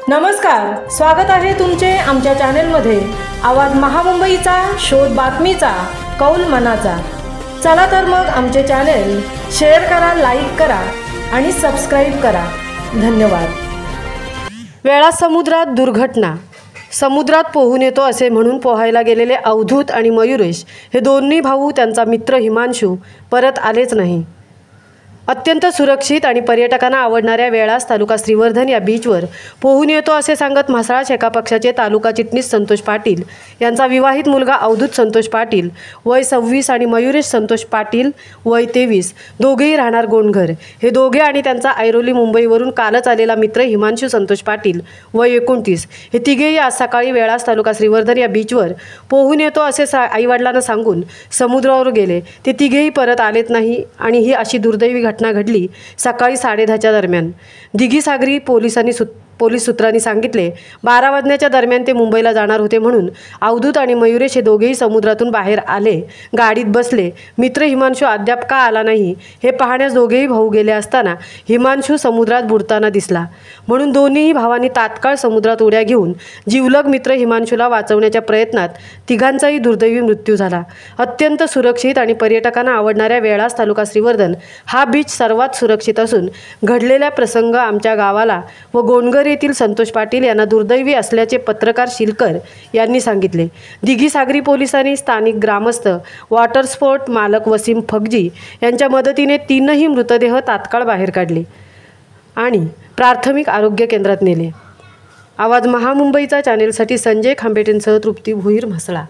नमस्कार, स्वागत आहे तुमचे आमच्या चॅनलमध्ये। आवाज महामुंबईचा, शोध बातमीचा, कौल मनाचा। चला तर मग आमचे चॅनल शेअर करा, लाईक करा आणि सबस्क्राइब करा। धन्यवाद। वेळा समुद्रात दुर्घटना। समुद्रात पोहून येतो असे म्हणून पोहायला गेलेले अवधूत आणि मयुरेश हे दोन्ही भाऊ त्यांचा मित्र हिमांशू परत आलेच नाही। अत्यंत सुरक्षित आणि पर्यटकांना आवडणाऱ्या वेळास तालुका श्रीवर्धन या बीचवर पोहून येतो असे सांगत म्हसळा शेका पक्षाचे तालुका चिटणीस संतोष पाटील यांचा विवाहित मुलगा अवधूत संतोष पाटील वय 26 आणि मयुरेश संतोष पाटील वय 23 दोघेही राहणार गोंडघर हे दोघे आणि त्यांचा ऐरोली मुंबईवरून कालच आलेला मित्र हिमांशू संतोष पाटील वय 29 हे तिघेही आज सकाळी वेळास तालुका श्रीवर्धन या बीचवर पोहून येतो असे आईवडिलांना सांगून समुद्रावर गेले। ते तिघेही परत आलेत नाही आणि ही अशी दुर्दैवी घटना घडली सकाळी 10:30च्या दरम्यान। दिघीसागरी पोलीस सूत्रांनी सांगितले 12 वाजण्याच्या दरम्यान ते मुंबईला जाणार होते म्हणून अवधूत आणि मयुरेश हे दोघेही समुद्रातून बाहेर आले, गाडीत बसले। मित्र हिमांशू अद्याप का आला नाही हे पाहण्यास दोघेही भाऊ गेले असताना हिमांशू समुद्रात बुडताना दिसला, म्हणून दोन्हीही भावांनी तात्काळ समुद्रात उड्या घेऊन जिवलग मित्र हिमांशूला वाचवण्याच्या प्रयत्नात तिघांचाही दुर्दैवी मृत्यू झाला। अत्यंत सुरक्षित आणि पर्यटकांना आवडणाऱ्या वेळास तालुका श्रीवर्धन हा बीच सर्वात सुरक्षित असून घडलेला प्रसंग आमच्या गावाला व गोंडघर येथील संतोष पाटील यांना दुर्दैवी असल्याचे पत्रकार शिलकर यांनी सांगितले। दिघीसागरी पोलिसांनी स्थानिक ग्रामस्थ, वॉटर स्पोर्ट मालक वसीम फगजी यांच्या मदतीने 3ही मृतदेह तात्काळ बाहेर काढले आणि प्राथमिक आरोग्य केंद्रात नेले। आवाज महामुंबईचा चॅनेलसाठी संजय खांबेटेंसह तृप्ती भोईर, म्हसळा।